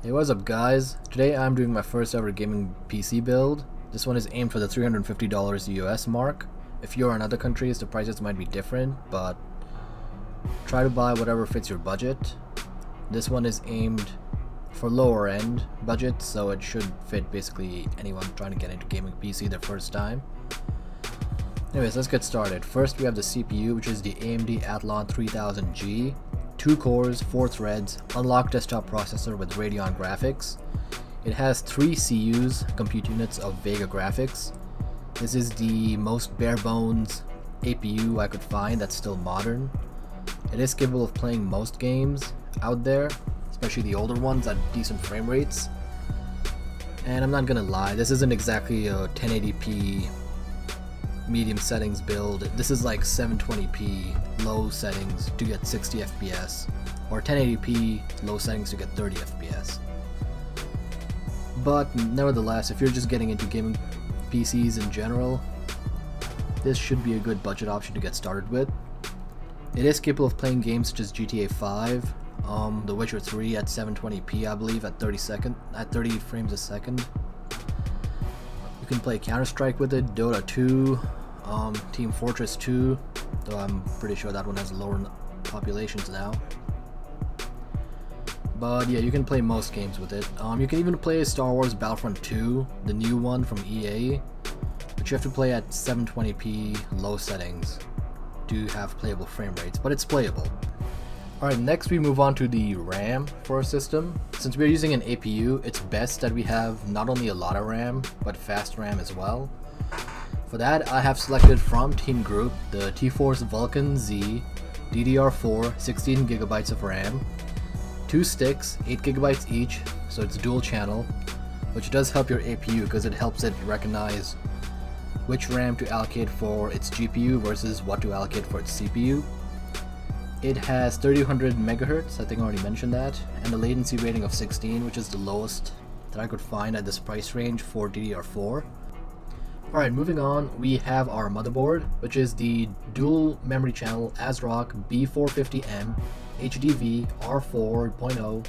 Hey, what's up guys? Today I'm doing my first ever gaming PC build. This one is aimed for the $350 US mark. If you're in other countries, the prices might be different, but try to buy whatever fits your budget. This one is aimed for lower end budget, so it should fit basically anyone trying to get into gaming PC their first time. Anyways, let's get started. First we have the CPU, which is the AMD Athlon 3000G. 2 cores, 4 threads, unlocked desktop processor with Radeon graphics. It has 3 CUs, compute units of Vega graphics. This is the most bare bones APU I could find that's still modern. It is capable of playing most games out there, especially the older ones at decent frame rates. And I'm not gonna lie, this isn't exactly a 1080p medium settings build. This is like 720p low settings to get 60 FPS, or 1080p low settings to get 30 FPS. But nevertheless, if you're just getting into gaming PCs in general, this should be a good budget option to get started with. It is capable of playing games such as GTA 5, The Witcher 3 at 720p, I believe, at 30 frames a second. You can play Counter-Strike with it, Dota 2, Team Fortress 2, though I'm pretty sure that one has lower populations now. But yeah, you can play most games with it. You can even play Star Wars Battlefront 2, the new one from EA, but you have to play at 720p low settings to have playable frame rates, but it's playable. Alright, next we move on to the RAM for our system. Since we're using an APU, it's best that we have not only a lot of RAM, but fast RAM as well. For that, I have selected from TeamGroup the T-Force Vulcan Z DDR4 16GB of RAM, 2 sticks, 8GB each, so it's dual channel, which does help your APU because it helps it recognize which RAM to allocate for its GPU versus what to allocate for its CPU. It has 3200 MHz, I think I already mentioned that, and a latency rating of 16, which is the lowest that I could find at this price range for DDR4. Alright, moving on, we have our motherboard, which is the dual memory channel ASRock B450M HDV R4.0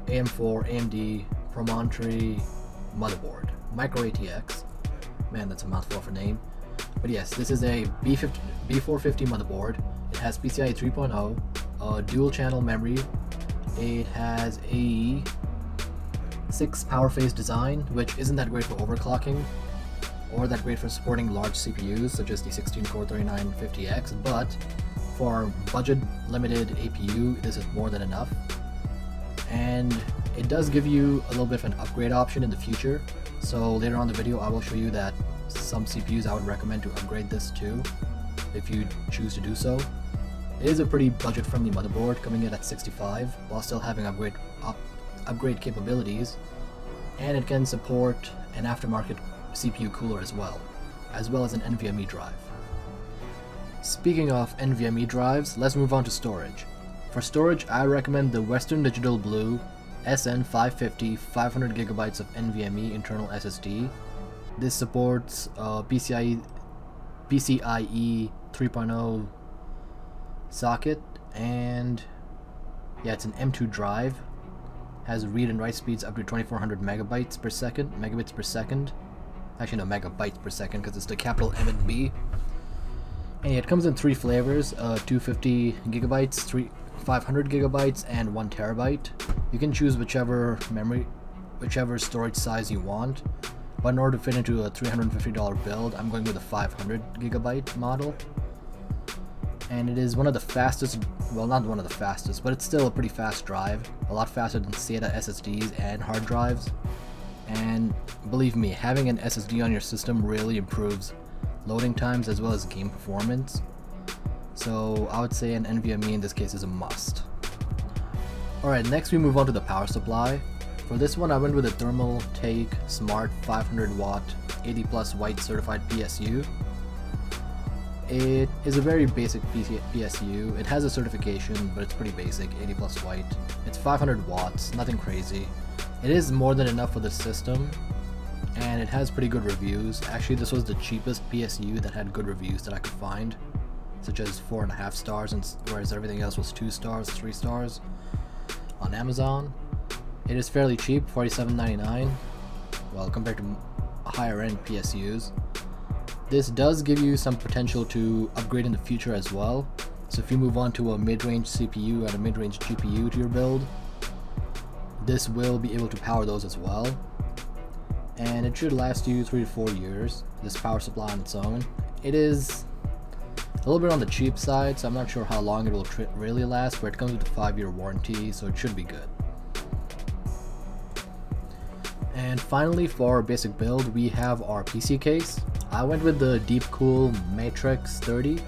AM4 AMD Promontory motherboard, micro ATX. Man, that's a mouthful of a name. But yes, this is a B450 motherboard. It has PCIe 3.0, dual channel memory. It has a 6 power phase design, which isn't that great for overclocking, or that great for supporting large CPUs such as the 16-core 3950X, but for our budget limited APU, this is more than enough. And it does give you a little bit of an upgrade option in the future, so later on in the video I will show you that some CPUs I would recommend to upgrade this to, if you choose to do so. It is a pretty budget friendly motherboard, coming in at 65 while still having upgrade capabilities, and it can support an aftermarket CPU cooler as well as an NVMe drive. Speaking of NVMe drives, let's move on to storage. For storage, I recommend the Western Digital Blue SN550 500GB of NVMe internal SSD. This supports PCIe 3.0 socket, and yeah, it's an M2 drive. Has read and write speeds up to 2400 megabits per second. Actually, no, megabytes per second, because it's the capital M and B. And yeah, it comes in 3 flavors: 250GB, 500GB, and 1TB. You can choose whichever storage size you want. But in order to fit into a $350 build, I'm going with a 500GB model. And it is one of the fastest, well, not one of the fastest, but it's still a pretty fast drive. A lot faster than SATA SSDs and hard drives. And believe me, having an SSD on your system really improves loading times as well as game performance. So I would say an NVMe in this case is a must. Alright, next we move on to the power supply. For this one I went with a Thermaltake Smart 500 watt 80 plus white certified PSU. It is a very basic PSU. It has a certification, but it's pretty basic, 80 plus white. It's 500 watts, nothing crazy. It is more than enough for the system, and it has pretty good reviews. Actually, this was the cheapest PSU that had good reviews that I could find, such as 4.5 stars, whereas everything else was 2 stars, 3 stars on Amazon. It is fairly cheap, $47.99, well, compared to higher end PSUs. This does give you some potential to upgrade in the future as well. So if you move on to a mid-range CPU and a mid-range GPU to your build, this will be able to power those as well. And it should last you 3 to 4 years, this power supply on its own. It is a little bit on the cheap side, so I'm not sure how long it will really last, but it comes with a 5-year warranty, so it should be good. And finally, for our basic build, we have our PC case. I went with the DEEPCOOL MATREXX 30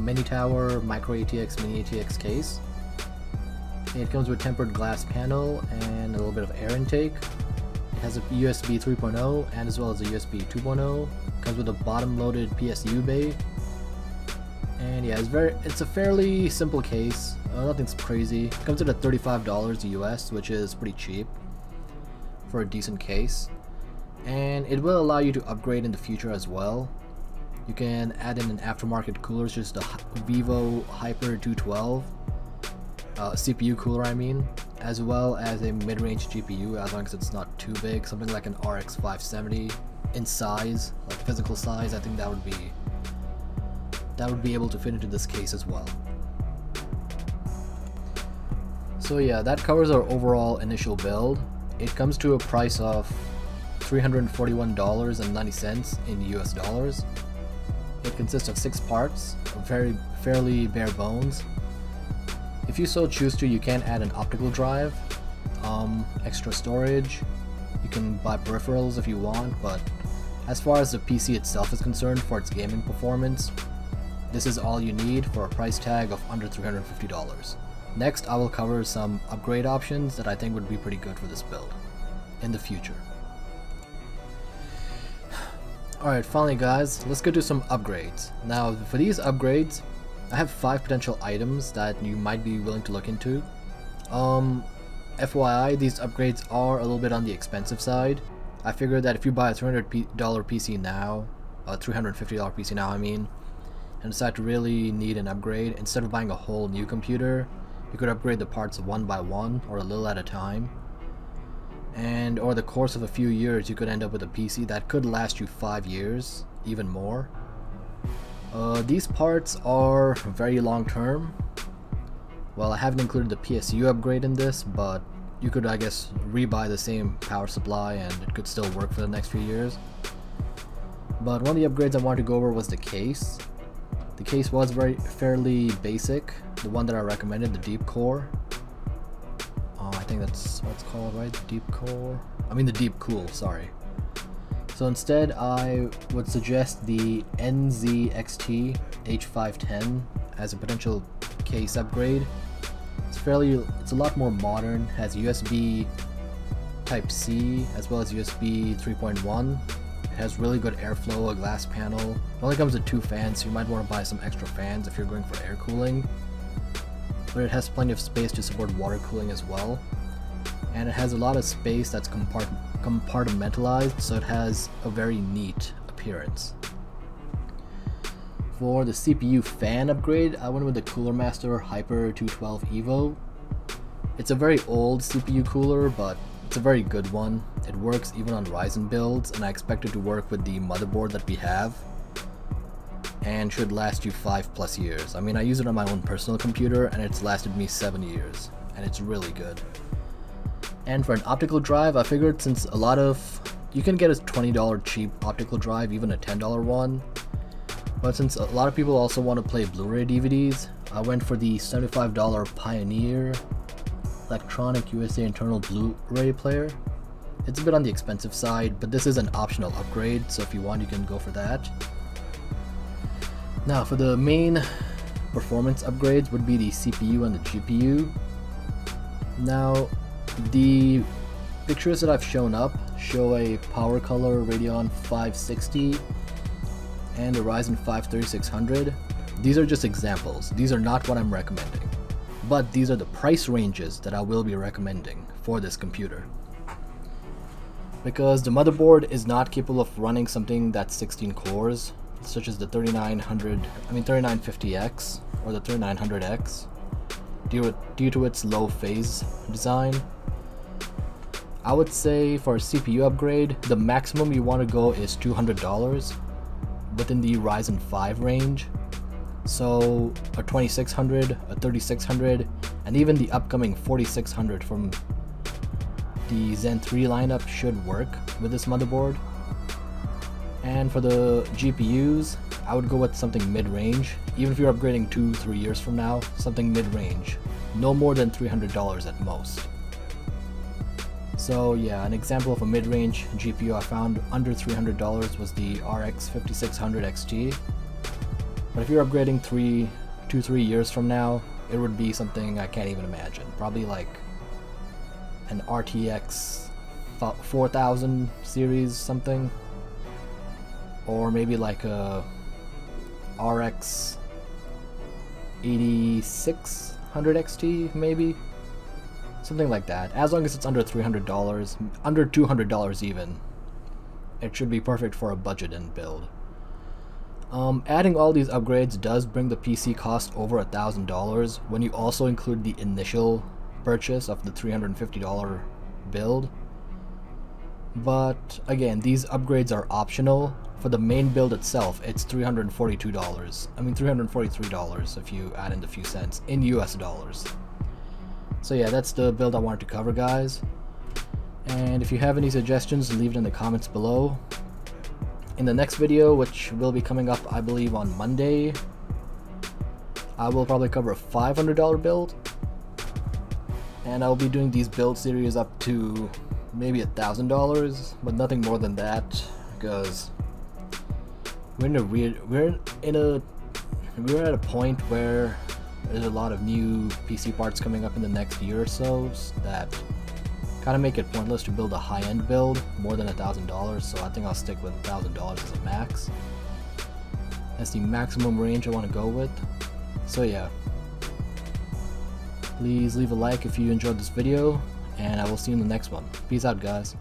mini tower micro ATX mini ATX case. It comes with tempered glass panel and a little bit of air intake. It has a USB 3.0 and as well as a USB 2.0. Comes with a bottom-loaded PSU bay. And yeah, it's a fairly simple case. Nothing's crazy. Comes at $35 US, which is pretty cheap for a decent case. And it will allow you to upgrade in the future as well. You can add in an aftermarket cooler, just a Vivo Hyper 212 CPU cooler, I mean, as well as a mid-range GPU, as long as it's not too big, something like an RX 570 in size, like physical size. I think that would be able to fit into this case as well. So yeah, that covers our overall initial build. It comes to a price of $341.90 in US dollars. It consists of 6 parts, fairly bare bones. If you so choose to, you can add an optical drive, extra storage. You can buy peripherals if you want, but as far as the PC itself is concerned, for its gaming performance, this is all you need for a price tag of under $350. Next, I will cover some upgrade options that I think would be pretty good for this build in the future. Alright, finally guys, let's go do some upgrades. Now, for these upgrades, I have 5 potential items that you might be willing to look into. FYI, these upgrades are a little bit on the expensive side. I figured that if you buy a $300 PC now, a $350 PC now I mean, and decide to really need an upgrade, instead of buying a whole new computer, you could upgrade the parts one by one or a little at a time. And over the course of a few years, you could end up with a PC that could last you 5 years, even more. These parts are very long term. Well, I haven't included the PSU upgrade in this, but you could, I guess, rebuy the same power supply and it could still work for the next few years. But one of the upgrades I wanted to go over was the case. The case was fairly basic. The one that I recommended, the DEEPCOOL. I think that's what it's called, right? The DEEPCOOL, sorry. So instead, I would suggest the NZXT H510 as a potential case upgrade. It's a lot more modern, has USB Type-C as well as USB 3.1. It has really good airflow, a glass panel. It only comes with 2 fans, so you might want to buy some extra fans if you're going for air cooling. But it has plenty of space to support water cooling as well. And it has a lot of space that's compartmentalized, so it has a very neat appearance. For the CPU fan upgrade, I went with the Cooler Master Hyper 212 Evo. It's a very old CPU cooler, but it's a very good one. It works even on Ryzen builds, and I expect it to work with the motherboard that we have, and should last you 5+ years. I mean, I use it on my own personal computer, and it's lasted me 7 years, and it's really good. And for an optical drive, I figured since you can get a $20 cheap optical drive, even a $10 one, but since a lot of people also want to play Blu-ray DVDs, I went for the $75 Pioneer Electronic USA internal Blu-ray player. It's a bit on the expensive side, but this is an optional upgrade, so if you want, you can go for that. Now, for the main performance upgrades would be the CPU and the GPU. Now, the pictures that I've shown up show a Power Color Radeon 560 and a Ryzen 5 3600. These are just examples. These are not what I'm recommending. But these are the price ranges that I will be recommending for this computer. Because the motherboard is not capable of running something that's 16 cores, such as the 3950X or the 3900X, due to its low phase design. I would say for a CPU upgrade, the maximum you want to go is $200 within the Ryzen 5 range. So a 2600, a 3600, and even the upcoming 4600 from the Zen 3 lineup should work with this motherboard. And for the GPUs, I would go with something mid-range. Even if you're upgrading 2-3 years from now, something mid-range. No more than $300 at most. So yeah, an example of a mid-range GPU I found under $300 was the RX 5600 XT. But if you're upgrading 2-3 years from now, it would be something I can't even imagine. Probably like an RTX 4000 series something. Or maybe like a RX 8600 XT maybe. Something like that. As long as it's under $300, under $200 even, it should be perfect for a budget-in build. Adding all these upgrades does bring the PC cost over $1,000 when you also include the initial purchase of the $350 build. But again, these upgrades are optional. For the main build itself, it's $342. I mean $343 if you add in the few cents in US dollars. So yeah, that's the build I wanted to cover, guys. And if you have any suggestions, leave it in the comments below. In the next video, which will be coming up I believe on Monday, I will probably cover a $500 build. And I'll be doing these build series up to maybe $1,000, but nothing more than that, because we're at a point where there's a lot of new PC parts coming up in the next year or so that kind of make it pointless to build a high-end build more than $1,000. So I think I'll stick with $1,000 as a max. That's the maximum range I want to go with. So yeah, please leave a like if you enjoyed this video, and I will see you in the next one. Peace out, guys.